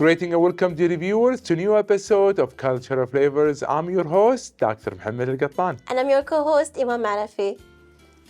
Greeting and welcome dear viewers to a new episode of Cultural Flavors. I'm your host, Dr. Mohammad Al-Qattan. And I'm your co-host, Eman Marafie.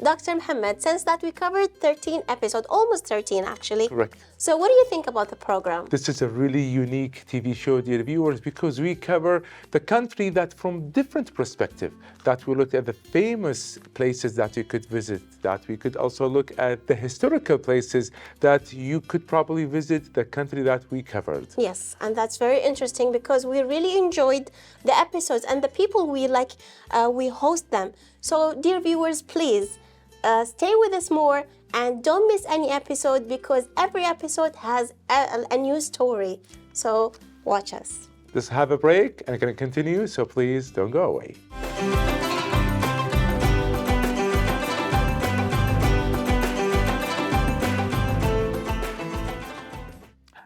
Dr. Mohammed, since that we covered 13 episodes, almost 13 actually. Correct. So what do you think about the program? This is a really unique TV show, dear viewers, because we cover the country that from different perspective, that we look at the famous places that you could visit, that we could also look at the historical places that you could probably visit the country that we covered. Yes, and that's very interesting because we really enjoyed the episodes and the people we host them. So dear viewers, please stay with us more and don't miss any episode because every episode has a new story. So watch us. Let's have a break and I'm going to continue, so please don't go away.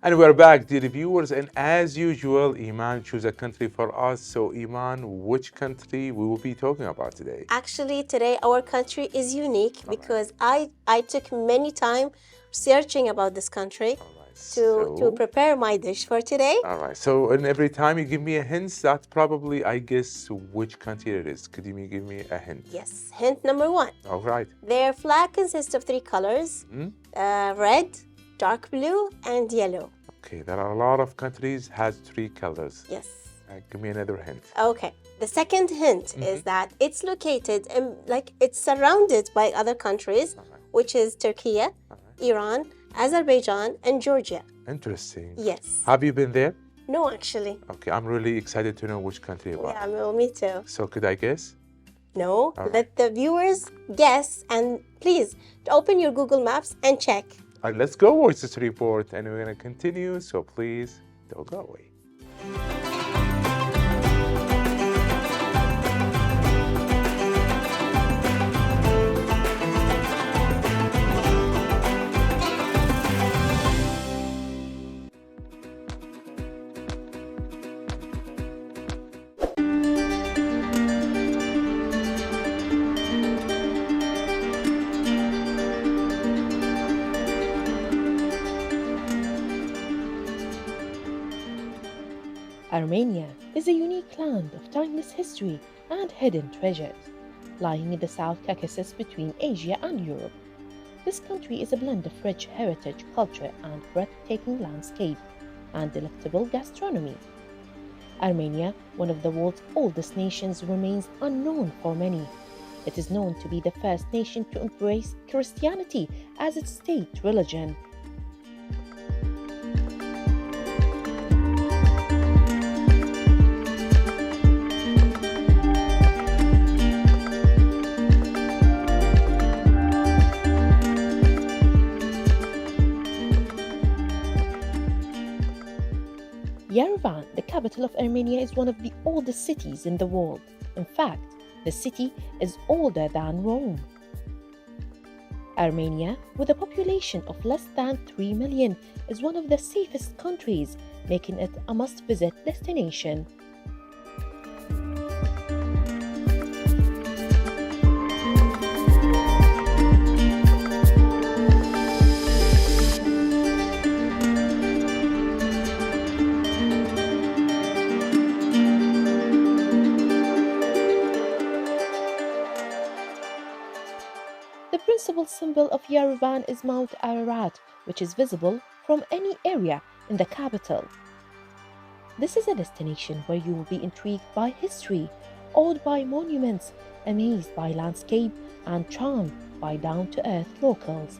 And we're back, dear viewers, and as usual, Eman choose a country for us. So Eman, which country we will be talking about today? Actually, today our country is unique because I took many time searching about this country to prepare my dish for today. All right, so and every time you give me a hint, that probably, I guess, which country it is. Could you give me a hint? Yes, hint number one. All right. Their flag consists of three colors, red, dark blue, and yellow. Okay, there are a lot of countries has three colors. Yes. Give me another hint. Okay. The second hint is that it's located in, it's surrounded by other countries, which is Turkey, Iran, Azerbaijan, and Georgia. Interesting. Yes. Have you been there? No, actually. Okay, I'm really excited to know which country it was. Yeah, well, me too. So could I guess? No, right. Let the viewers guess, and please open your Google Maps and check. All right, let's go watch this report and we're going to continue, so please don't go away. Armenia is a unique land of timeless history and hidden treasures, lying in the South Caucasus between Asia and Europe. This country is a blend of rich heritage, culture, and breathtaking landscape, and delectable gastronomy. Armenia, one of the world's oldest nations, remains unknown for many. It is known to be the first nation to embrace Christianity as its state religion. Yerevan, the capital of Armenia, is one of the oldest cities in the world. In fact, the city is older than Rome. Armenia, with a population of less than 3 million, is one of the safest countries, making it a must-visit destination. The principal symbol of Yerevan is Mount Ararat, which is visible from any area in the capital. This is a destination where you will be intrigued by history, awed by monuments, amazed by landscape, and charmed by down-to-earth locals.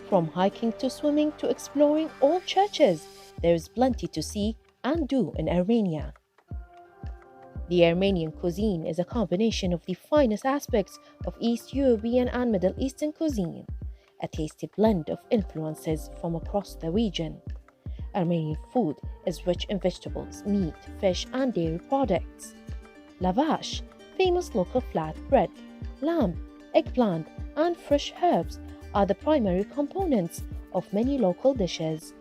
From hiking to swimming to exploring old churches, there is plenty to see and do in Armenia. The Armenian cuisine is a combination of the finest aspects of East European and Middle Eastern cuisine, a tasty blend of influences from across the region. Armenian food is rich in vegetables, meat, fish, and dairy products. Lavash, famous local flat bread, lamb, eggplant, and fresh herbs are the primary components of many local dishes.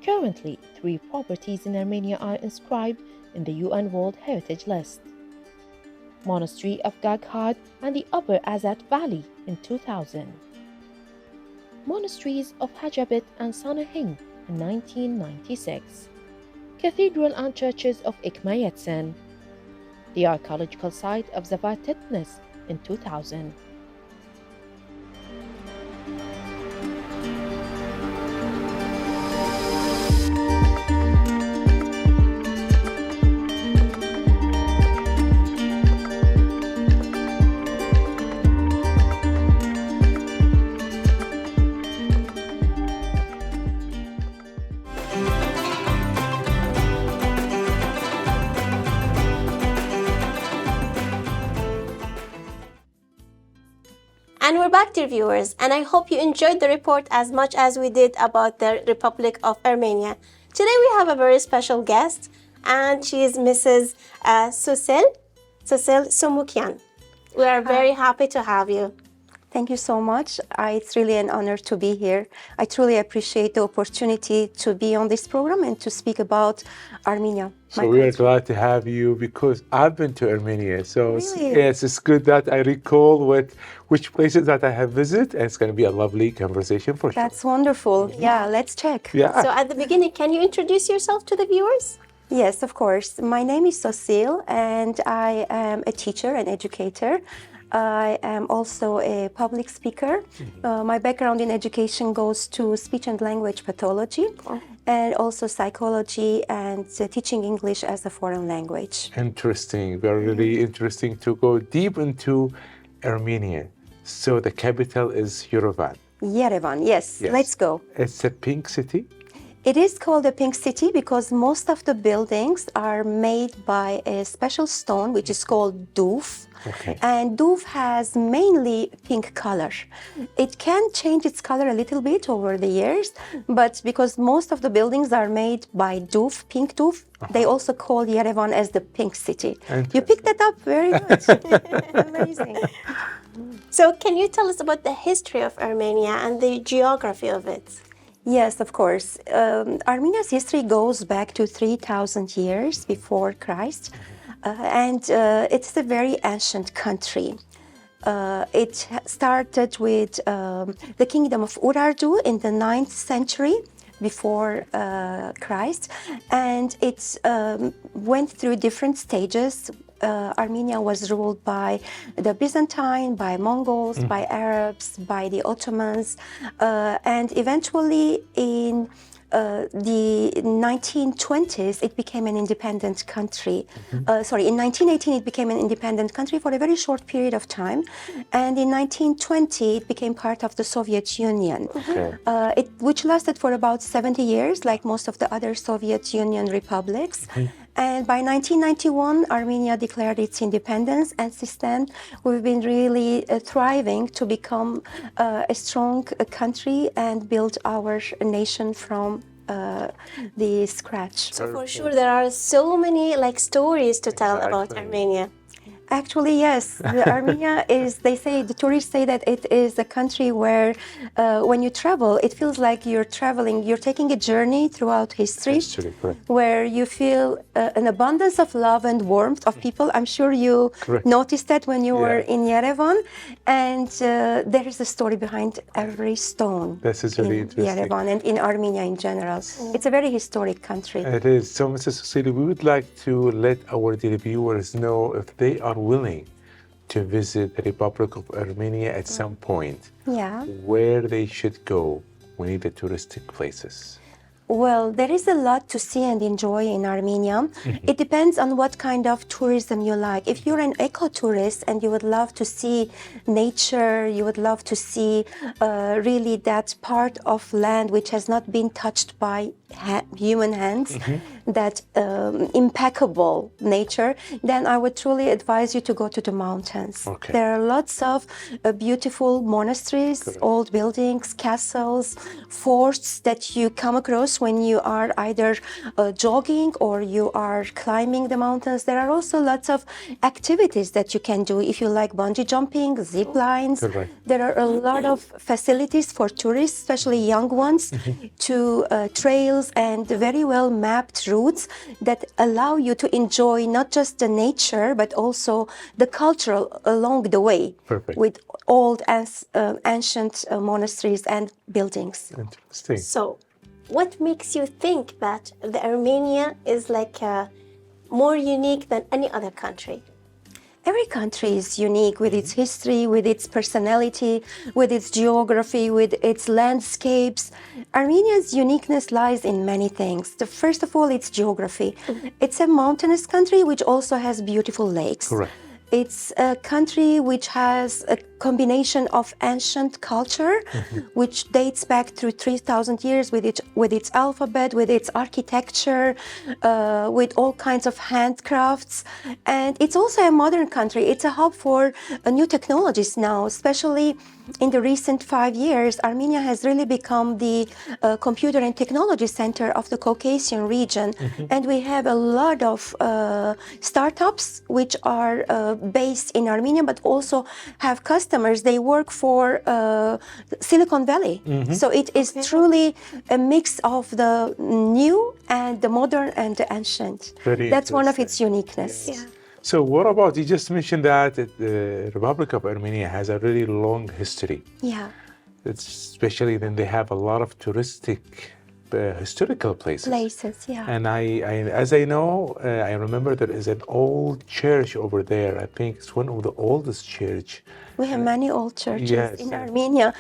Currently, 3 properties in Armenia are inscribed in the UN World Heritage List: Monastery of Gaghad and the Upper Azat Valley in 2000. Monasteries of Hajabit and Sanahing in 1996. Cathedral and churches of Ikmayatsan, the archaeological site of Zavatitnes in 2000. And we're back, dear viewers, and I hope you enjoyed the report as much as we did about the Republic of Armenia. Today we have a very special guest, and she is Mrs. Susel Sumukyan. We are very happy to have you. Thank you so much. It's really an honor to be here. I truly appreciate the opportunity to be on this program and to speak about Armenia. So we are glad to have you because I've been to Armenia. So Really? yes, it's good that I recall which places that I have visited, and it's going to be a lovely conversation for sure. That's wonderful. Yeah, let's check. Yeah. So at the beginning, can you introduce yourself to the viewers? Yes, of course. My name is Sosil, and I am a teacher and educator. I am also a public speaker. My background in education goes to speech and language pathology and also psychology and teaching English as a foreign language. Interesting. Very really interesting to go deep into Armenia. So the capital is Yerevan. Yerevan, yes. Yes. Let's go. It's a pink city. It is called a pink city because most of the buildings are made by a special stone which is called doof. Okay. And doof has mainly pink color. It can change its color a little bit over the years, but because most of the buildings are made by doof, pink doof, they also call Yerevan as the pink city. You picked that up very good. Amazing. So can you tell us about the history of Armenia and the geography of it? Yes, of course. Armenia's history goes back to 3,000 years before Christ, and it's a very ancient country. It started with the kingdom of Urartu in the 9th century before Christ, and it went through different stages. Armenia was ruled by the Byzantine, by Mongols, by Arabs, by the Ottomans, and eventually in the 1920s, it became an independent country. In 1918, it became an independent country for a very short period of time. And in 1920, it became part of the Soviet Union, which lasted for about 70 years, like most of the other Soviet Union republics. And by 1991, Armenia declared its independence, and since then, we've been really thriving to become a strong country and build our nation from the scratch. So for sure, there are so many stories to tell about Armenia. Actually, yes. Armenia is, the tourists say that it is a country where when you travel, it feels like you're taking a journey throughout history where you feel an abundance of love and warmth of people. I'm sure you noticed that when you were in Yerevan. And there is a story behind every stone This is really in interesting. Yerevan and in Armenia in general. It's a very historic country. It is. So, Mrs. Cecilia, we would like to let our dear viewers know if they are willing to visit the Republic of Armenia at some point, where they should go when in the touristic places. Well, there is a lot to see and enjoy in Armenia. It depends on what kind of tourism you like. If you're an eco-tourist and you would love to see nature, you would love to see really that part of land which has not been touched by human hands, that impeccable nature, then I would truly advise you to go to the mountains. There are lots of beautiful monasteries, old buildings, castles, forts that you come across when you are either jogging or you are climbing the mountains. There are also lots of activities that you can do if you like bungee jumping, zip lines. There are a lot of facilities for tourists, especially young ones, to trails and very well mapped routes that allow you to enjoy not just the nature but also the culture along the way with old ancient monasteries and buildings. Interesting. So what makes you think that the Armenia is like more unique than any other country? Every country is unique with its history, with its personality, with its geography, with its landscapes. Armenia's uniqueness lies in many things. First of all, its geography. It's a mountainous country which also has beautiful lakes. Correct. It's a country which has a combination of ancient culture, which dates back through 3,000 years with its alphabet, with its architecture, with all kinds of handcrafts. And it's also a modern country. It's a hub for new technologies now, especially in the recent 5 years. Armenia has really become the computer and technology center of the Caucasian region. And we have a lot of startups which are based in Armenia, but also have customers. They work for Silicon Valley. So it is truly a mix of the new and the modern and the ancient. That's one of its uniqueness. Yeah. So what about, you just mentioned that the Republic of Armenia has a really long history. Yeah. It's especially then they have a lot of touristic historical places. Yeah. And as I know, I remember there is an old church over there. I think it's one of the oldest church. We have many old churches Yes. in Armenia.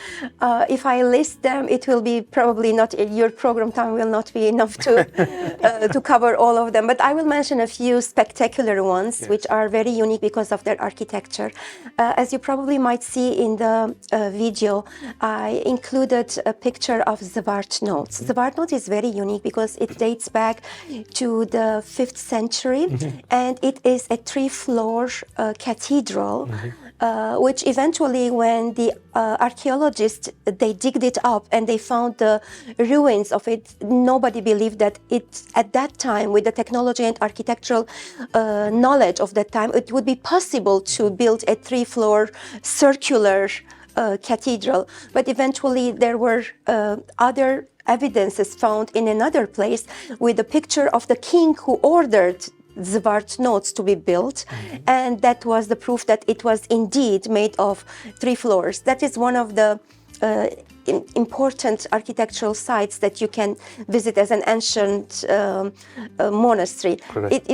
If I list them, it will be probably not, your program time will not be enough to cover all of them. But I will mention a few spectacular ones, which are very unique because of their architecture. As you probably might see in the video, I included a picture of Zvartnots. Zvartnots is very unique because it dates back to the 5th century, and it is a 3-floor cathedral. Which eventually, when the archaeologists, they digged it up and they found the ruins of it, nobody believed that it, at that time, with the technology and architectural knowledge of that time, it would be possible to build a 3-floor circular cathedral. But eventually there were other evidences found in another place with a picture of the king who ordered Zvartnots to be built, and that was the proof that it was indeed made of 3 floors. That is one of the important architectural sites that you can visit as an ancient monastery.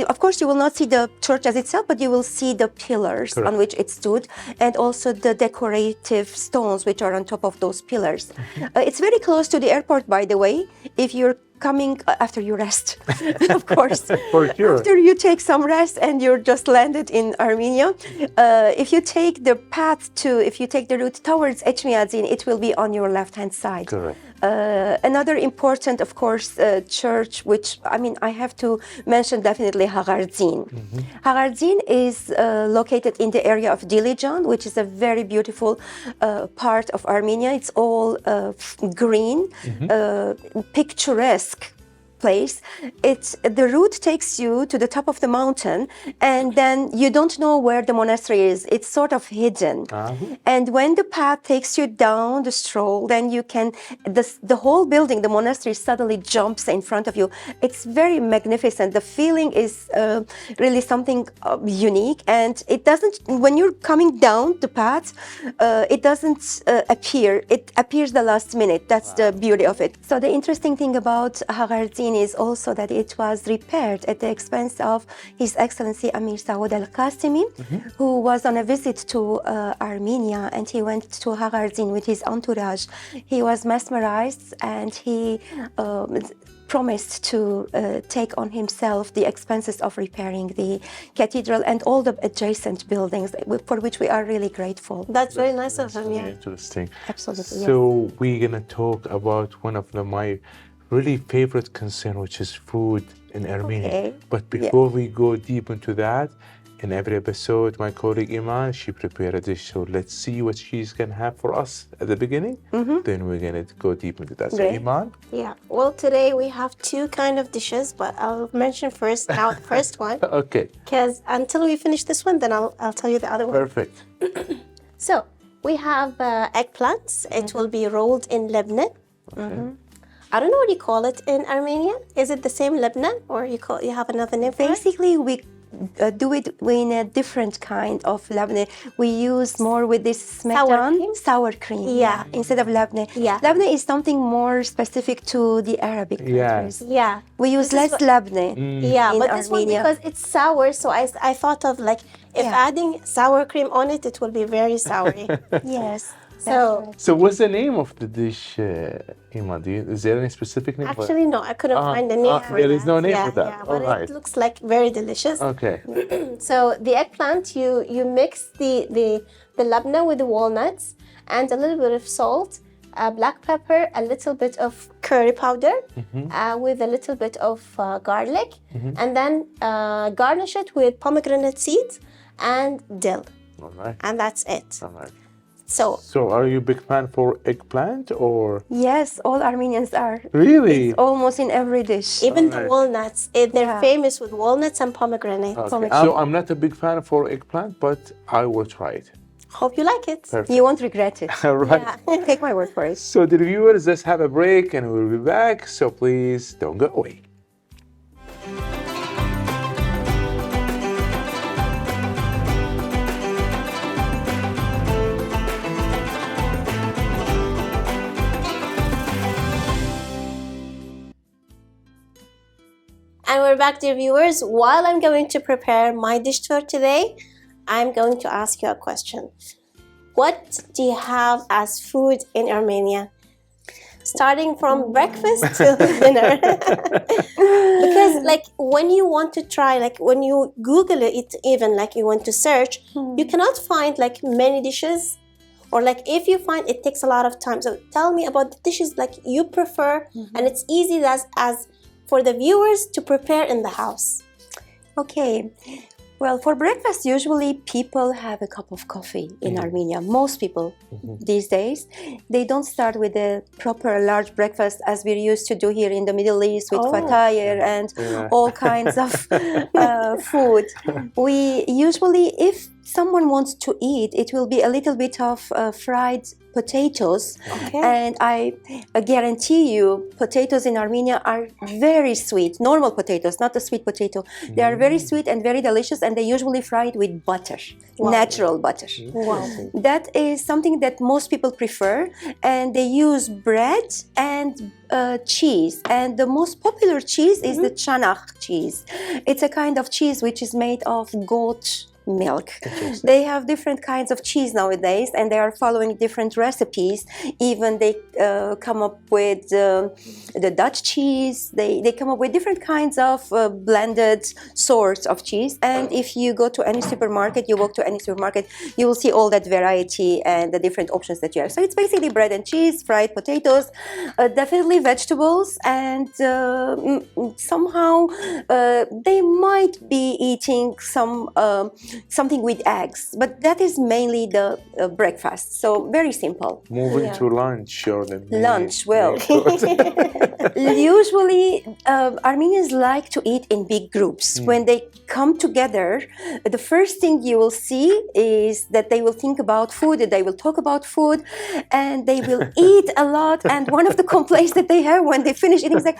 Of course, you will not see the church as itself, but you will see the pillars on which it stood, and also the decorative stones which are on top of those pillars. It's very close to the airport, by the way. If you're coming after you rest, of course. For sure. After you take some rest and you're just landed in Armenia, if you take the route towards Etchmiadzin, it will be on your left-hand side. Correct. Another important, of course, church, which, I have to mention definitely Haghardzin. Haghardzin is located in the area of Dilijan, which is a very beautiful part of Armenia. It's all green, picturesque place. The route takes you to the top of the mountain, and then you don't know where the monastery is. It's sort of hidden. And when the path takes you down the stroll, then you can, the whole building, the monastery, suddenly jumps in front of you. It's very magnificent. The feeling is really something unique, and it doesn't, when you're coming down the path, it doesn't appear. It appears the last minute. That's the beauty of it. So the interesting thing about Haghardzin is also that it was repaired at the expense of His Excellency Amir Saud Al-Qasimi, who was on a visit to Armenia, and he went to Haghardzin with his entourage. He was mesmerized, and he promised to take on himself the expenses of repairing the cathedral and all the adjacent buildings, for which we are really grateful. That's very nice of him, yeah. Interesting. Absolutely. So we're going to talk about one of my really favorite concern, which is food in Armenia. Okay. But before we go deep into that, in every episode, my colleague Eman, she prepared a dish. So let's see what she's going to have for us at the beginning. Then we're going to go deep into that. So Eman? Yeah. Well, today we have 2 kind of dishes, but I'll mention first now the first one. Okay. Because until we finish this one, then I'll tell you the other one. Perfect. So we have eggplants. It will be rolled in lebna. I don't know what you call it in Armenia. Is it the same lebna, or you have another name for it? Basically, do it in a different kind of labneh. We use more with this sour cream. Yeah. Instead of labneh. Yeah. Labneh is something more specific to the Arabic countries. Yeah. We use less labneh. Yeah, in but this one, Armenia. because it's sour, so I thought of like, if Yeah. adding sour cream on it, it will be very soury. Yes. So So what's the name of the dish, Eman? Is there any specific name? actually, no, I couldn't find a name for there that. is no name Yeah, for that. Yeah, but All right. it looks like very delicious. Okay. So the eggplant, you mix the labna with the walnuts and a little bit of salt, black pepper, a little bit of curry powder, with a little bit of garlic, and then garnish it with pomegranate seeds and dill, All right. and that's it. All right. So are you a big fan for eggplant or? Yes, all Armenians are. Really? It's almost in every dish. even the Alright. walnuts, they're Yeah. famous with walnuts and pomegranate. Okay. So I'm not a big fan for eggplant, but I will try it. Hope you like it. Perfect. You won't regret it. All right. Yeah. Take my word for it. So the viewers, let's have a break and we'll be back. So please don't go away. And we're back, dear viewers. While I'm going to prepare my dish for today, I'm going to ask you a question. What do you have as food in Armenia? Starting from breakfast till dinner. Because like when you want to try, like when you Google it, even like you want to search, you cannot find like many dishes. Or like if you find, it takes a lot of time. So tell me about the dishes like you prefer, and it's easy as for the viewers to prepare in the house. Okay. Well, for breakfast, usually people have a cup of coffee in Armenia. Most people these days, they don't start with a proper large breakfast as we're used to do here in the Middle East with fatayr and all kinds of food. We usually, if someone wants to eat, it will be a little bit of fried potatoes. And I guarantee you, potatoes in Armenia are very sweet. Normal potatoes, not the sweet potato. They are very sweet and very delicious, and they usually fry it with butter, natural butter. Wow. That is something that most people prefer, and they use bread and cheese. And the most popular cheese is the chanakh cheese. It's a kind of cheese which is made of goat milk. They have different kinds of cheese nowadays, and they are following different recipes. Even they come up with the Dutch cheese. They come up with different kinds of blended sorts of cheese. And if you go to any supermarket, you walk to any supermarket, you will see all that variety and the different options that you have. So it's basically bread and cheese, fried potatoes, definitely vegetables, and somehow they might be eating something with eggs, but that is mainly the breakfast. So very simple. Moving to lunch or the Lunch, well, usually Armenians like to eat in big groups. When they come together, the first thing you will see is that they will think about food, they will talk about food, and they will eat a lot. And one of the complaints that they have when they finish eating is like,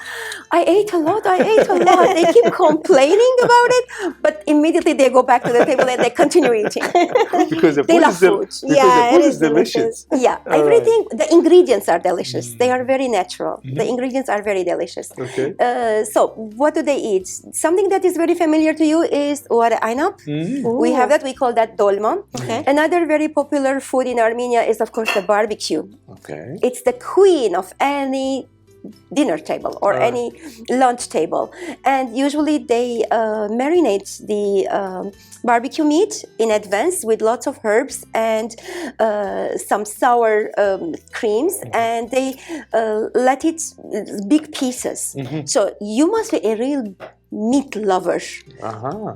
I ate a lot. They keep complaining about it, but immediately they go back to the table and they continue eating. because the They food love is food. the food is delicious. Yeah, everything, the ingredients are delicious. They are very natural. The ingredients are very delicious. Okay. So what do they eat? Something that is very familiar to you is wara aynab. We have that, we call that dolma. Okay. Another very popular food in Armenia is of course the barbecue. Okay. It's the queen of any dinner table or any lunch table, and usually they marinate the barbecue meat in advance with lots of herbs and some sour creams, and they let it big pieces. So you must be a real meat lover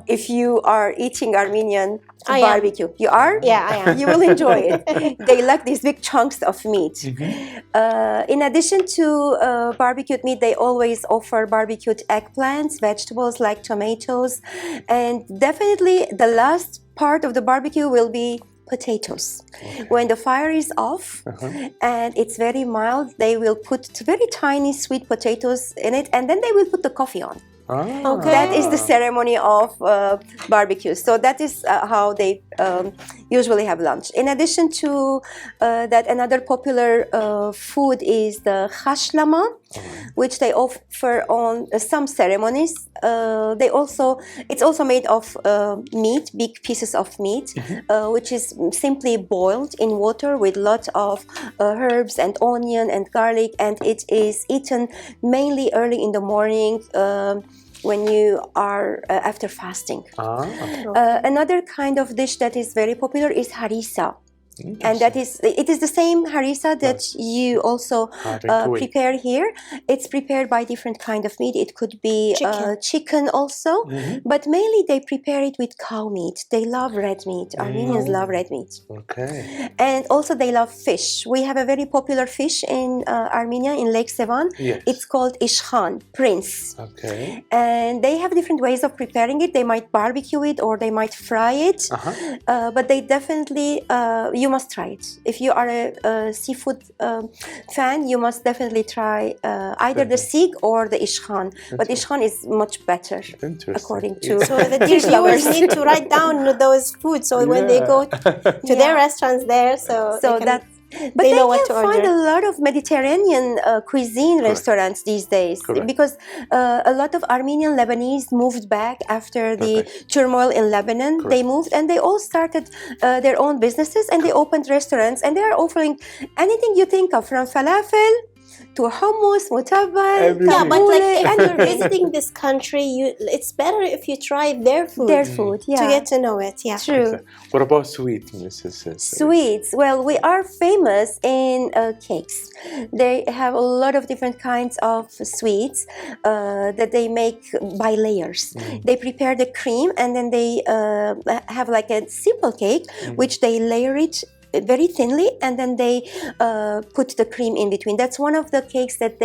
if you are eating Armenian barbecue. You are? Yeah, I am. You will enjoy it. They like these big chunks of meat. In addition to barbecued meat, they always offer barbecued eggplants, vegetables like tomatoes, and definitely the last part of the barbecue will be potatoes. When the fire is off and it's very mild, they will put very tiny sweet potatoes in it, and then they will put the coffee on. Okay. That is the ceremony of barbecue. So that is how they usually have lunch. In addition to that, another popular food is the hashlama, which they offer on some ceremonies. It's also made of meat, big pieces of meat, which is simply boiled in water with lots of herbs and onion and garlic, and it is eaten mainly early in the morning when you are after fasting. Another kind of dish that is very popular is harissa. And it is the same harissa that you also prepare here. It's prepared by different kind of meat. It could be chicken also, but mainly they prepare it with cow meat. They love red meat. Armenians love red meat. Okay. And also they love fish. We have a very popular fish in Armenia, in Lake Sevan. Yes. It's called ishkhan, prince. Okay. And they have different ways of preparing it. They might barbecue it or they might fry it, but they definitely you must try it. If you are a seafood fan, you must definitely try either the sig or the ishkhan. But ishkhan is much better, according to So the viewers need to write down those foods. So when they go to their restaurants there, but they know can what to find order. a lot of Mediterranean cuisine restaurants these days, because a lot of Armenian Lebanese moved back after the turmoil in Lebanon. They moved and they all started their own businesses, and they opened restaurants, and they are offering anything you think of, from falafel to hummus, mutabbal. Yeah, but like if you're visiting this country, it's better if you try their food. Their food, yeah. To get to know it, yeah. True. What about sweet, Mrs. Sweets. Well, we are famous in cakes. They have a lot of different kinds of sweets that they make by layers. They prepare the cream, and then they have like a simple cake, which they layer it very thinly, and then they put the cream in between. That's one of the cakes that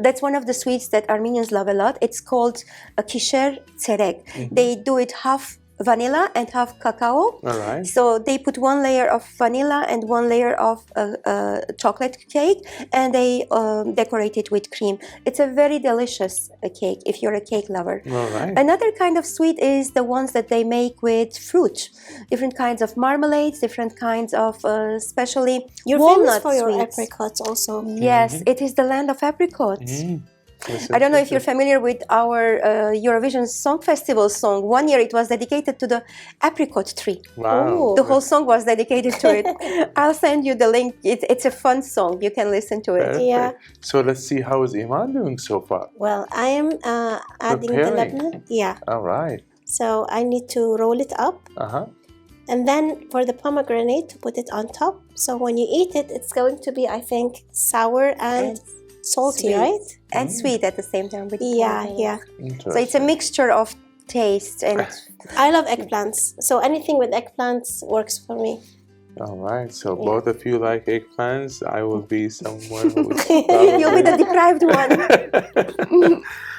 that's one of the sweets that Armenians love a lot. It's called a kisher tserek. They do it half vanilla and half cacao. All right. So they put one layer of vanilla and one layer of chocolate cake, and they decorate it with cream. It's a very delicious cake if you're a cake lover. All right. Another kind of sweet is the ones that they make with fruit. Different kinds of marmalades, different kinds of especially You're walnut famous for your sweets. apricots also. Yes, it is the land of apricots. I don't know if you're familiar with our Eurovision Song Festival song. One year it was dedicated to the apricot tree. Wow. The whole song was dedicated to it. I'll send you the link. It's a fun song. You can listen to it. Perfect. Yeah. So let's see how is Eman doing so far. Well, I am adding the Preparing. lemon. Yeah. All right. So I need to roll it up. And then for the pomegranate, put it on top. So when you eat it, it's going to be, I think, sour and salty, sweet. right? And sweet at the same time. With Yeah, yeah. So it's a mixture of taste and I love eggplants. So anything with eggplants works for me. All right. So both of you like eggplants. I will be someone who is you'll be the deprived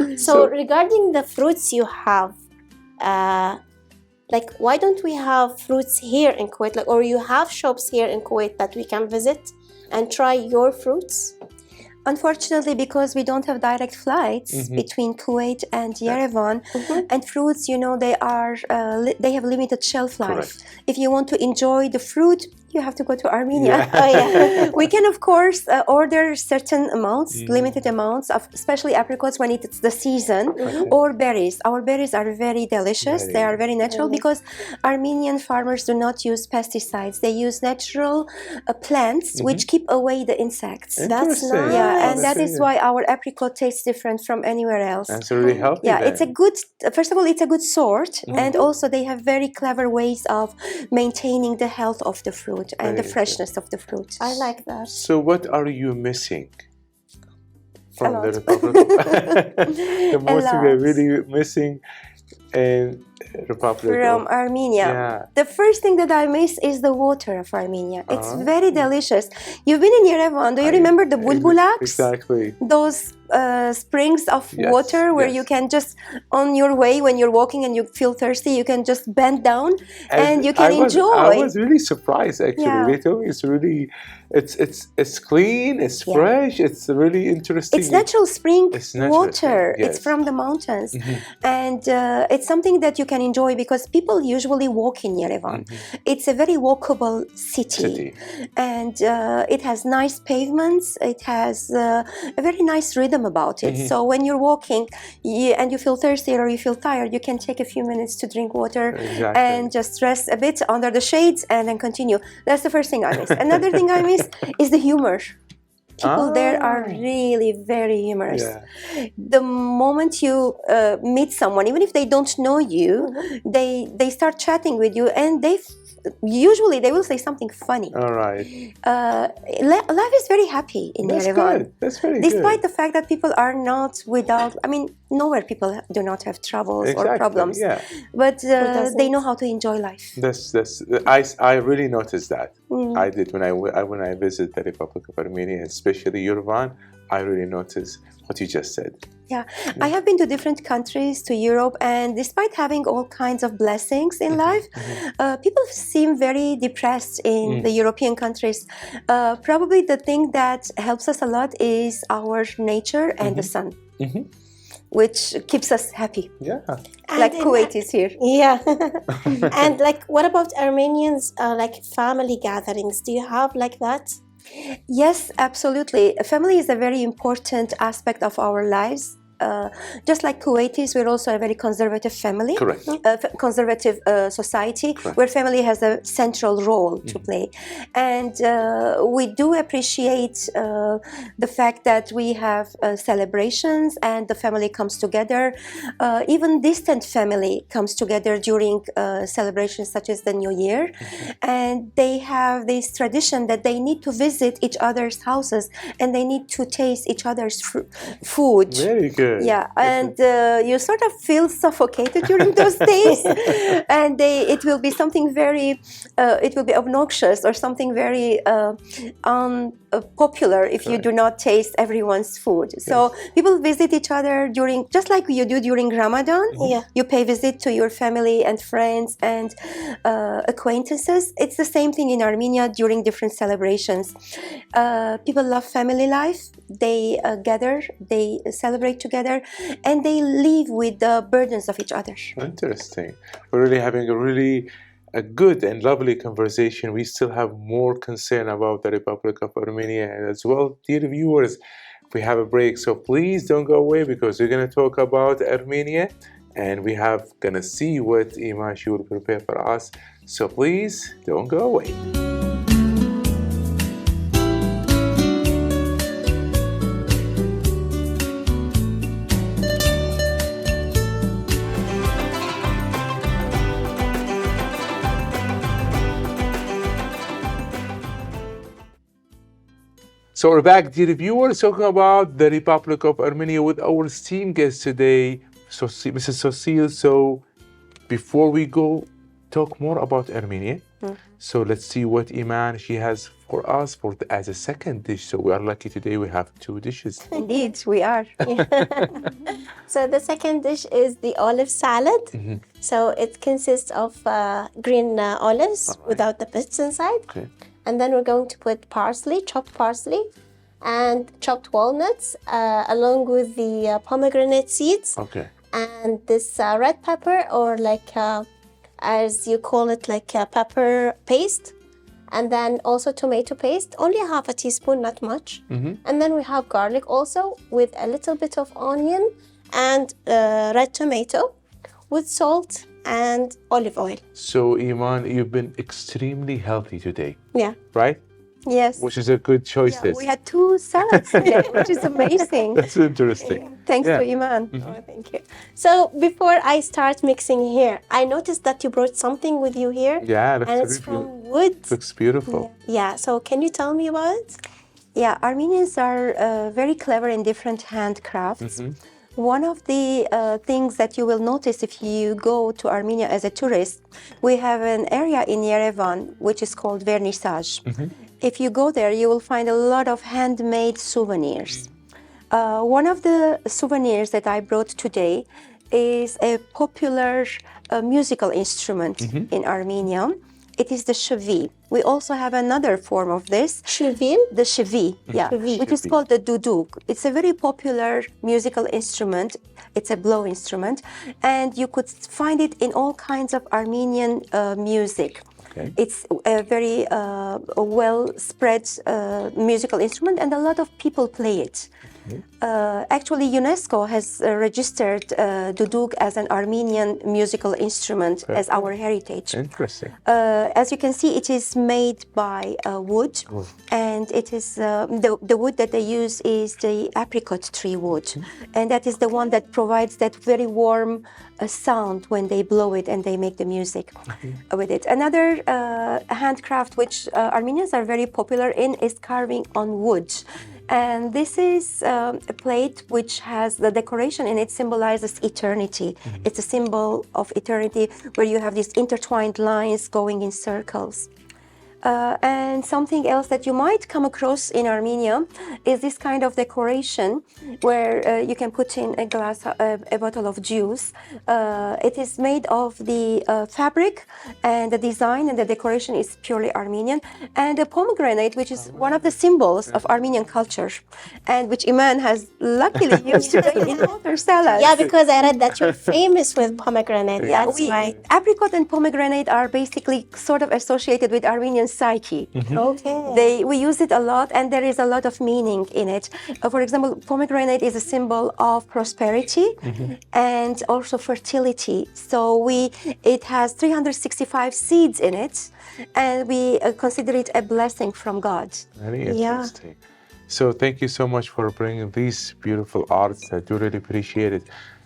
one. So regarding the fruits you have, like why don't we have fruits here in Kuwait? Like, or you have shops here in Kuwait that we can visit and try your fruits? Unfortunately, because we don't have direct flights between Kuwait and Yerevan, and fruits, they are they have limited shelf life. If you want to enjoy the fruit, you have to go to Armenia. We can, of course, order certain amounts, limited amounts of, especially apricots when it's the season, or berries. Our berries are very delicious. They are very natural because Armenian farmers do not use pesticides. They use natural plants which keep away the insects. That's nice. Yeah, and that is why our apricot tastes different from anywhere else. That's really healthy. Yeah, then. it's a good, first of all, it's a good sort, and also they have very clever ways of maintaining the health of the fruit and the freshness of the fruit. I like that. So what are you missing from the Republic? The most thing you're really missing in Republic from Armenia. Yeah. The first thing that I miss is the water of Armenia. It's very delicious. You've been in Yerevan. Do you remember the bulbulaks? Exactly. Those springs of Yes, water where yes. you can just, on your way when you're walking and you feel thirsty, you can just bend down and you can I enjoy. was really surprised actually. Yeah. They told me it's really, it's clean, it's Yeah. fresh, it's really interesting. It's natural spring It's natural water. spring, It's yes. Mm-hmm. from the mountains, and it's something that you can enjoy because people usually walk in Yerevan. It's a very walkable city. And it has nice pavements. It has a very nice rhythm about it. So when you're walking and you feel thirsty or you feel tired, you can take a few minutes to drink water Exactly. and just rest a bit under the shades and then continue. That's the first thing I miss. Another thing I miss is the humor. People there are really very humorous. Yeah. The moment you meet someone, even if they don't know you, they start chatting with you, and usually they will say something funny. All right. Life is very happy in That's Yerevan. good. That's very Despite good. the fact that people are not without, I mean, nowhere people do not have troubles or problems, Yeah. but doesn't? they know how to enjoy life. I really noticed that. I did when I visited the Republic of Armenia, especially Yerevan. I really noticed what you just said. Yeah, I have been to different countries, to Europe, and despite having all kinds of blessings in life, people seem very depressed in the European countries. Probably the thing that helps us a lot is our nature and the sun, which keeps us happy. Yeah. Like Kuwait is here. Yeah. And like, what about Armenians, like family gatherings? Do you have like that? Yes, absolutely. Family is a very important aspect of our lives. Just like Kuwaitis, we're also a very conservative family, Correct. Conservative society, where family has a central role to play. And we do appreciate the fact that we have celebrations and the family comes together. Even distant family comes together during celebrations such as the New Year. And they have this tradition that they need to visit each other's houses and they need to taste each other's food. Very good. Yeah, and you sort of feel suffocated during those days, and it will be something very, it will be obnoxious or something very unpopular if you do not taste everyone's food. So people visit each other during, just like you do during Ramadan. Yeah. You pay visit to your family and friends and acquaintances. It's the same thing in Armenia during different celebrations. People love family life. They gather, they celebrate together, and they live with the burdens of each other. Interesting. We're really having a good and lovely conversation. We still have more concern about the Republic of Armenia as well. Dear viewers, we have a break, so please don't go away because we're going to talk about Armenia and we have going to see what Eman she will prepare for us. So please don't go away. So we're back, dear viewers, talking about the Republic of Armenia with our esteemed guest today, Mrs. Cecile. So before we go talk more about Armenia, so let's see what Eman she has for us as a second dish. So we are lucky today we have two dishes. Indeed, we are. So the second dish is the olive salad. So it consists of green olives without the pits inside. Okay. And then we're going to put parsley, chopped parsley, and chopped walnuts, along with the pomegranate seeds. Okay. And this red pepper, or like, as you call it, like pepper paste. And then also tomato paste, only half a teaspoon, not much. And then we have garlic also with a little bit of onion and red tomato with salt and olive oil. So Eman, you've been extremely healthy today, Yeah. right? Yes. Which is a good choice. Yeah, we had 2 salads today, which is amazing. That's interesting. Thanks Yeah. to Eman. Oh, thank you. So before I start mixing here, I noticed that you brought something with you here. Yeah, that's And it's very from wood. looks beautiful. Yeah, so can you tell me about it? Yeah, Armenians are very clever in different handcrafts. One of the things that you will notice if you go to Armenia as a tourist, we have an area in Yerevan which is called vernissage. If you go there, you will find a lot of handmade souvenirs. One of the souvenirs that I brought today is a popular musical instrument in Armenia. It is the shvi. We also have another form of this. Shvil? The shvi, yeah, which is called the duduk. It's a very popular musical instrument. It's a blow instrument, and you could find it in all kinds of Armenian music. Okay. It's a very well spread musical instrument, and a lot of people play it. Actually, UNESCO has registered duduk as an Armenian musical instrument as our heritage. Interesting. As you can see, it is made by wood, and it is the wood that they use is the apricot tree wood, and that is the one that provides that very warm sound when they blow it and they make the music with it. Another handcraft which Armenians are very popular in is carving on wood. And this is a plate which has the decoration in it symbolizes eternity. It's a symbol of eternity where you have these intertwined lines going in circles. And something else that you might come across in Armenia is this kind of decoration where you can put in a glass, a bottle of juice. It is made of the fabric, and the design and the decoration is purely Armenian. And a pomegranate, which is one of the symbols of Armenian culture, and which Eman has luckily used today in water salad. Yeah, because I read that you're famous with pomegranate. Yeah, That's why. apricot and pomegranate are basically sort of associated with Armenian psyche. Okay. We use it a lot, and there is a lot of meaning in it. For example, pomegranate is a symbol of prosperity and also fertility. So it has 365 seeds in it, and we consider it a blessing from God. Very Yeah. interesting. So thank you so much for bringing these beautiful arts. I do really appreciate it.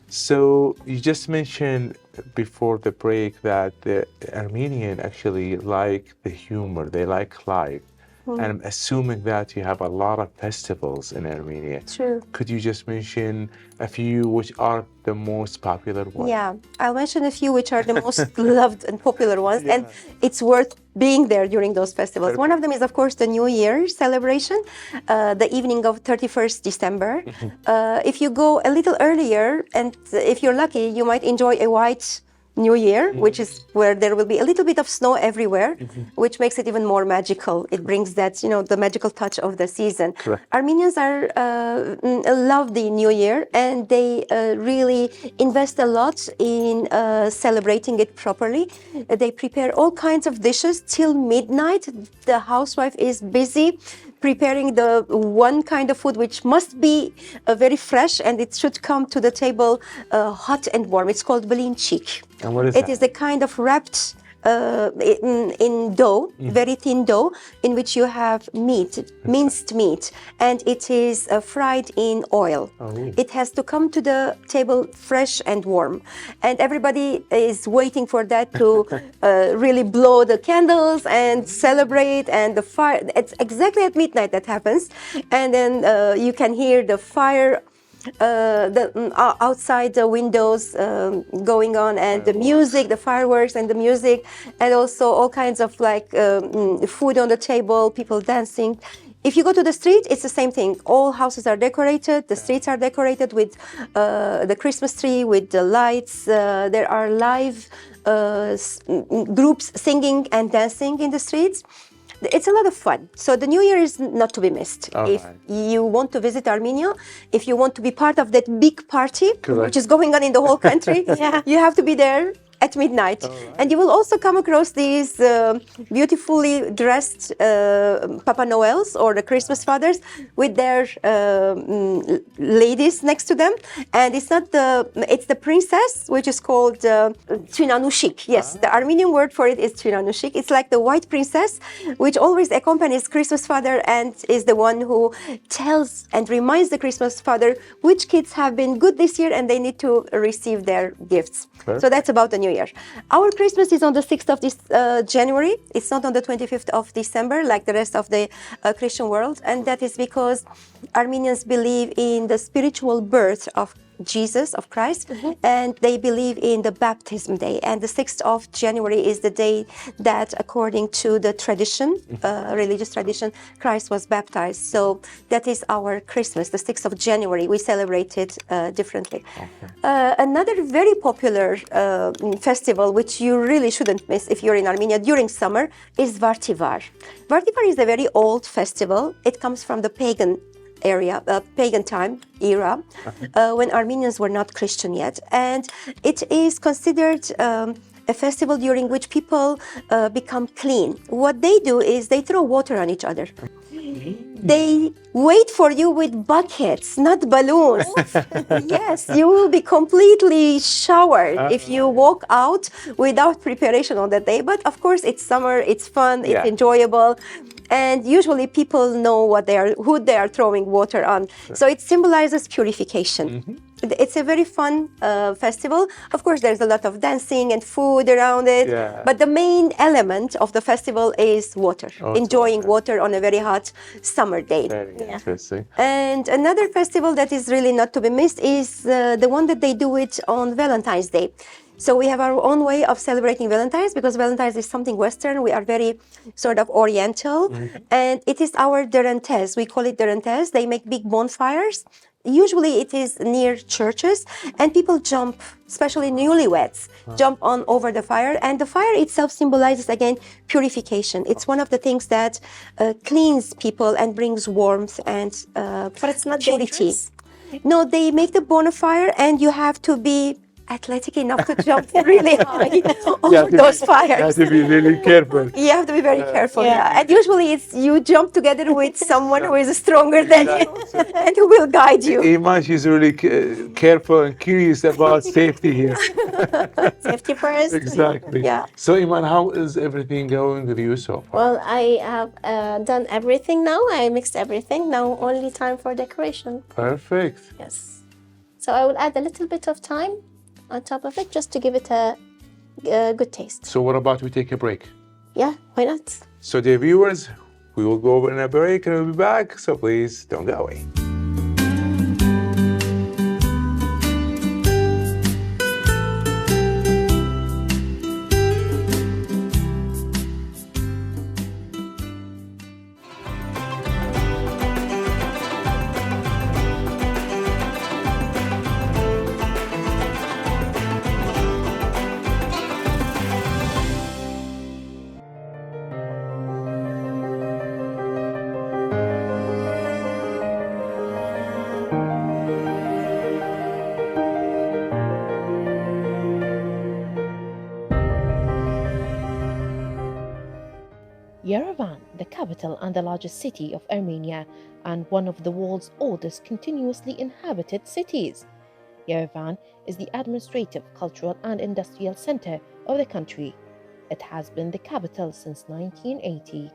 So you just mentioned before the break that the Armenian actually like the humor, they like life. And I'm assuming that you have a lot of festivals in Armenia. True. Could you just mention a few which are the most popular ones? Yeah, I'll mention a few which are the most loved and popular ones, and it's worth being there during those festivals. Perfect. One of them is, of course, the New Year celebration, the evening of 31st December. If you go a little earlier, and if you're lucky, you might enjoy a white New Year, which is where there will be a little bit of snow everywhere, which makes it even more magical. It brings that, the magical touch of the season. Correct. Armenians love the New Year, and they really invest a lot in celebrating it properly. They prepare all kinds of dishes till midnight. The housewife is busy preparing the one kind of food which must be very fresh, and it should come to the table hot and warm. It's called belinchik. And what is It that? is a kind of wrapped in dough, very thin dough, in which you have meat, minced meat, and it is fried in oil. It has to come to the table fresh and warm, and everybody is waiting for that to really blow the candles and celebrate, and the fire. It's exactly at midnight that happens, and then you can hear the fire outside the windows going on, and the music, the fireworks and the music, and also all kinds of food on the table, people dancing. If you go to the street, it's the same thing. All houses are decorated, the streets are decorated with the Christmas tree, with the lights. There are live groups singing and dancing in the streets. It's a lot of fun. So the New Year is not to be missed. If you want to visit Armenia, if you want to be part of that big party, which is going on in the whole country, you have to be there at midnight. And you will also come across these beautifully dressed Papa Noels or the Christmas fathers with their ladies next to them. And it's the princess, which is called Trinanushik. Yes, the Armenian word for it is Trinanushik. It's like the white princess, which always accompanies Christmas father and is the one who tells and reminds the Christmas father which kids have been good this year and they need to receive their gifts. So that's about the New Year. Our Christmas is on the 6th of this January. It's not on the 25th of December like the rest of the Christian world. And that is because Armenians believe in the spiritual birth of Jesus, of Christ, and they believe in the baptism day. And the 6th of January is the day that, according to the tradition, religious tradition, Christ was baptized. So that is our Christmas, the 6th of January. We celebrate it differently. Another very popular festival, which you really shouldn't miss if you're in Armenia during summer, is Vartivar. Vartivar is a very old festival. It comes from the pagan time era, when Armenians were not Christian yet, and it is considered a festival during which people become clean. What they do is they throw water on each other. They wait for you with buckets, not balloons. Yes, you will be completely showered if you walk out without preparation on that day. But of course, it's summer, it's fun, it's enjoyable. And usually people know who they are throwing water on. So it symbolizes purification. It's a very fun festival. Of course, there's a lot of dancing and food around it. But the main element of the festival is water, enjoying water on a very hot summer day. Very interesting. And another festival that is really not to be missed is the one that they do it on Valentine's Day. So we have our own way of celebrating Valentine's, because Valentine's is something Western. We are very sort of Oriental. And it is our Derentes. We call it Derentes. They make big bonfires. Usually it is near churches, and people jump, especially newlyweds, jump on over the fire. And the fire itself symbolizes, again, purification. It's one of the things that cleans people and brings warmth and But it's not purity. dangerous? No, they make the bonfire, and you have to be athletic enough to jump really high over those fires. You have to be really careful. You have to be very careful, And usually it's you jump together with someone who is stronger than you and who will guide you. Iman, she's really careful and curious about safety here. Safety first. Exactly. Yeah. So, Iman, how is everything going with you so far? Well, I have done everything now. I mixed everything. Now only time for decoration. Perfect. Yes. So I will add a little bit of thyme on top of it, just to give it a good taste. So what about we take a break? Yeah, why not? So dear viewers, we will go in a break and we'll be back. So please don't go away. Yerevan, the capital and the largest city of Armenia, and one of the world's oldest continuously inhabited cities. Yerevan is the administrative, cultural, and industrial center of the country. It has been the capital since 1980.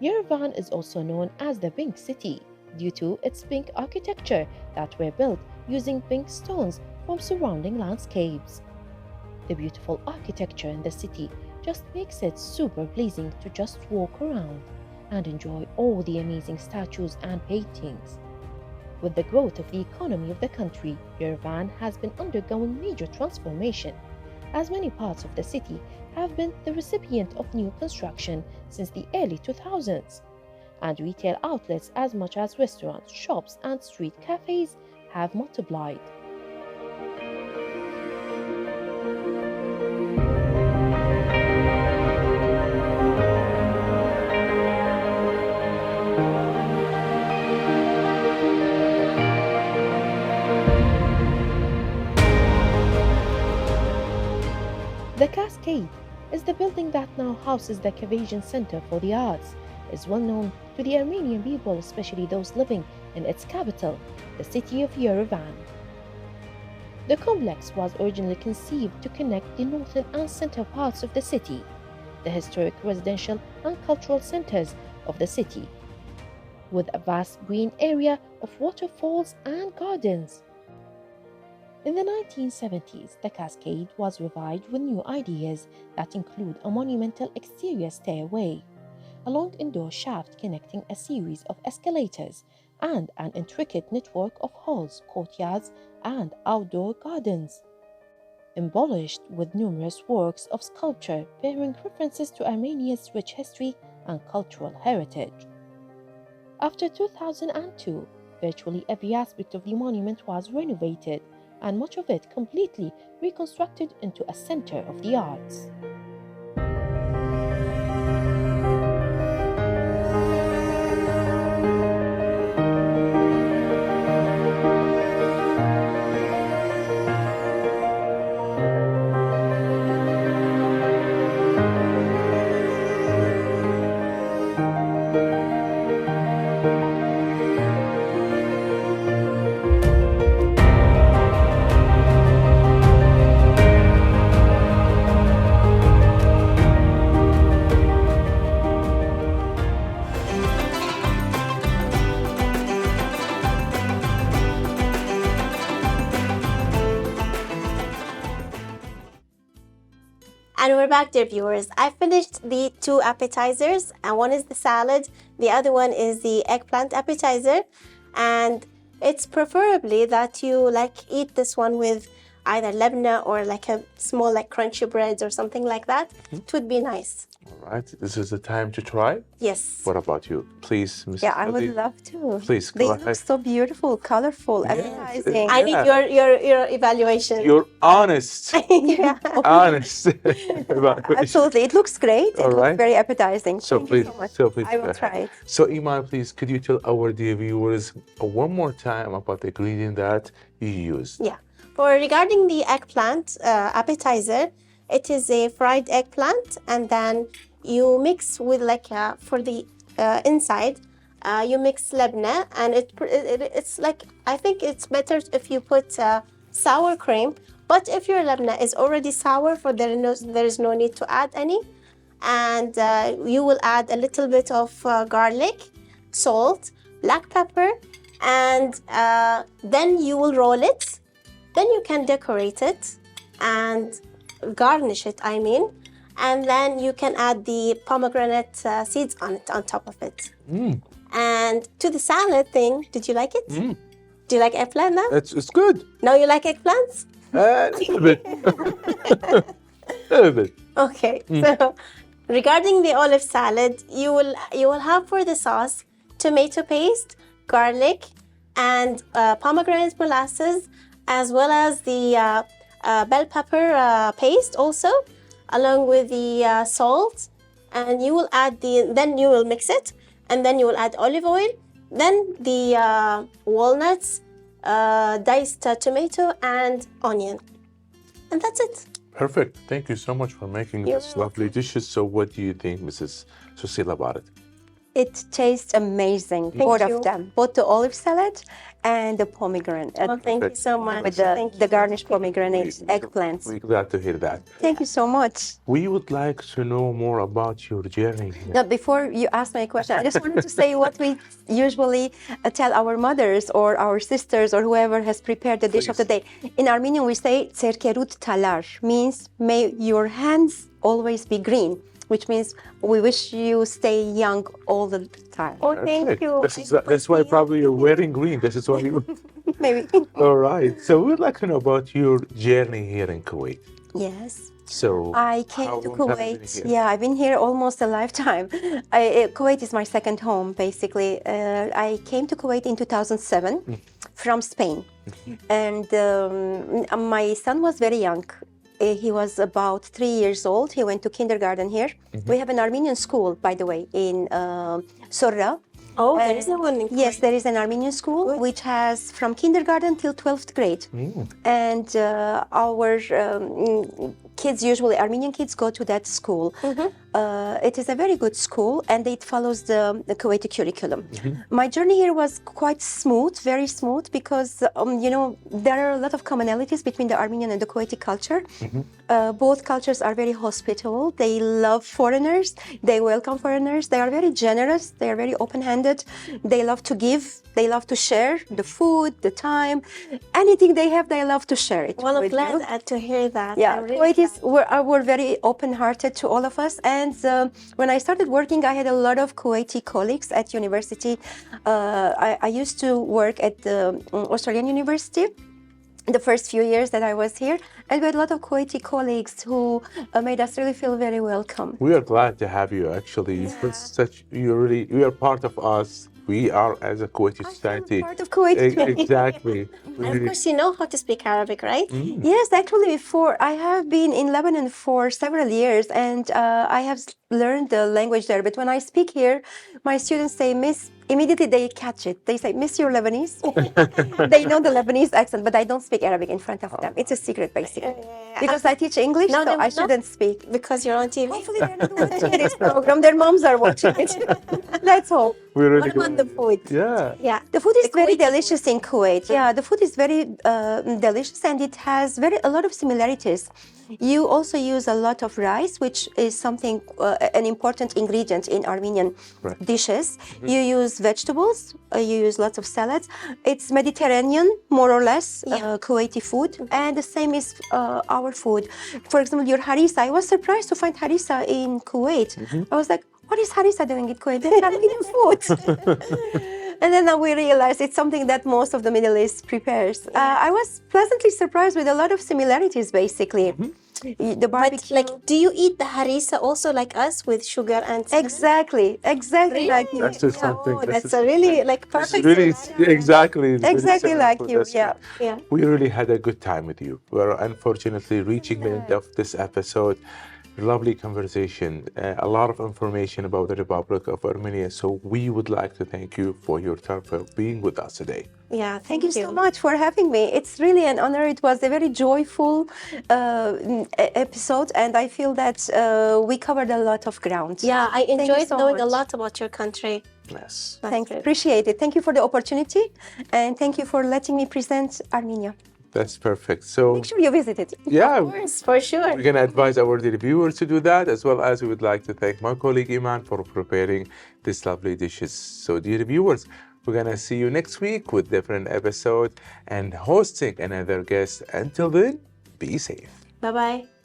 Yerevan is also known as the Pink City due to its pink architecture that were built using pink stones from surrounding landscapes. The beautiful architecture in the city just makes it super pleasing to just walk around and enjoy all the amazing statues and paintings. With the growth of the economy of the country, Yerevan has been undergoing major transformation, as many parts of the city have been the recipient of new construction since the early 2000s, and retail outlets as much as restaurants, shops, and street cafes have multiplied. The Cascade is the building that now houses the Caucasian Center for the Arts. Is well known to the Armenian people, especially those living in its capital, the city of Yerevan. The complex was originally conceived to connect the northern and center parts of the city, the historic residential and cultural centers of the city, with a vast green area of waterfalls and gardens. In the 1970s, the Cascade was revived with new ideas that include a monumental exterior stairway, a long indoor shaft connecting a series of escalators, and an intricate network of halls, courtyards, and outdoor gardens, embellished with numerous works of sculpture bearing references to Armenia's rich history and cultural heritage. After 2002, virtually every aspect of the monument was renovated and much of it completely reconstructed into a center of the arts. And we're back, dear viewers. I finished the two appetizers, and one is the salad, the other one is the eggplant appetizer. And it's preferably that you eat this one with either labna or a small crunchy breads or something like that. It would be nice. All right, this is the time to try. Yes. What about you? Please, Mrs. Yeah, I would Fadi. love to. Please, They go look ahead. so beautiful, colorful, appetizing. I need your evaluation. You're honest. Yeah. Honest. about it. Absolutely, it looks great. All It right. looks very appetizing. So Thank you please, so much. so please I go will ahead. try it. So Eman, please, could you tell our dear viewers one more time about the ingredient that you used? Yeah. Regarding the eggplant appetizer, it is a fried eggplant, and then you mix with for the inside, you mix labna, and it's I think it's better if you put sour cream. But if your labna is already sour, there is no need to add any, and you will add a little bit of garlic, salt, black pepper, and then you will roll it. Then you can decorate it and garnish it, and then you can add the pomegranate seeds on top of it. And to the salad thing, did you like it? Do you like eggplant now? It's good. Now you like eggplants? A little bit. A little bit. Okay. So regarding the olive salad, you will have for the sauce tomato paste, garlic, and pomegranate molasses, as well as the bell pepper paste also, along with the salt. And you will add then you will mix it, and then you will add olive oil, then the walnuts, diced tomato, and onion. And that's it. Perfect. Thank you so much for making You're this lovely dishes. So what do you think, Mrs. Susila, about it? It tastes amazing, Thank both you. of them, both the olive salad and the pomegranate. Well, thank you so much. With Thank the you. garnished pomegranates, eggplants. We're glad to hear that. Thank you so much. We would like to know more about your journey here. Now, before you ask my question, I just wanted to say what we usually tell our mothers or our sisters or whoever has prepared the dish of the day. In Armenian, we say "Tserkerut talar," means may your hands always be green, which means we wish you stay young all the time. Oh, thank you. That's why probably you're wearing green. This is why you. Maybe. All right. So we'd like to know about your journey here in Kuwait. Yes. So I came how to long have you been Kuwait. here? Yeah, I've been here almost a lifetime. Kuwait is my second home, basically. I came to Kuwait in 2007 from Spain. And my son was very young. He was about 3 years old. He went to kindergarten here. We have an Armenian school, by the way, in Sorra. Oh, there is a one in Yes, there is an Armenian school which has from kindergarten till 12th grade. And our kids, usually Armenian kids, go to that school. It is a very good school, and it follows the Kuwaiti curriculum. My journey here was quite smooth, very smooth, because there are a lot of commonalities between the Armenian and the Kuwaiti culture. Both cultures are very hospitable. They love foreigners. They welcome foreigners. They are very generous. They are very open-handed. They love to give. They love to share the food, the time, anything they have. They love to share it. Well, I'm with you. glad to hear that. Yeah, I'm really Kuwaitis were very open-hearted to all of us. And when I started working, I had a lot of Kuwaiti colleagues at university. I used to work at the Australian University. the first few years that I was here, and we had a lot of Kuwaiti colleagues who made us really feel very welcome. We are glad to have you. Actually, you are part of us. We are as a Kuwaiti society. Part of Kuwait. Exactly. And of course, you know how to speak Arabic, right? Yes, actually, before I have been in Lebanon for several years, and I have learned the language there. But when I speak here, my students say, "Miss," immediately they catch it. They say, "Miss, you're Lebanese." They know the Lebanese accent, but I don't speak Arabic in front of them. It's a secret, basically, because I teach English, so I shouldn't speak. Because you're on TV. Hopefully, they're not watching this program. Their moms are watching it. Let's hope. We're really What about the food? Yeah. Yeah. The food is very Kuwaiti delicious in Kuwait. Yeah, the food is very delicious, and it has a lot of similarities. You also use a lot of rice, which is something an important ingredient in Armenian dishes. You use vegetables. You use lots of salads. It's Mediterranean, more or less, Kuwaiti food, and the same is our food. For example, your harissa. I was surprised to find harissa in Kuwait. I was like, what is harissa doing in Kuwait? They're Armenian food. And then we realized it's something that most of the Middle East prepares. I was pleasantly surprised with a lot of similarities, basically. The barbecue. But like, do you eat the harissa also like us with sugar and cinnamon? Exactly like you. That's just something. Oh, that's a really like perfect. Really, exactly. Exactly like you. That's Yeah. We really had a good time with you. We're unfortunately reaching the end of this episode. Lovely conversation, a lot of information about the Republic of Armenia. So we would like to thank you for your time, for being with us today. Yeah, Thank you so much for having me. It's really an honor. It was a very joyful episode, and I feel that we covered a lot of ground. Yeah, I enjoyed so knowing a much. lot about your country. Yes. Thanks, appreciate it. Thank you for the opportunity, and thank you for letting me present Armenia. That's perfect. So Make sure you visit it. yeah, Of course, for sure. we're going to advise our viewers to do that, as well as we would like to thank my colleague Eman for preparing these lovely dishes. So dear viewers, we're going to see you next week with different episode and hosting another guest. Until then, be safe. Bye-bye.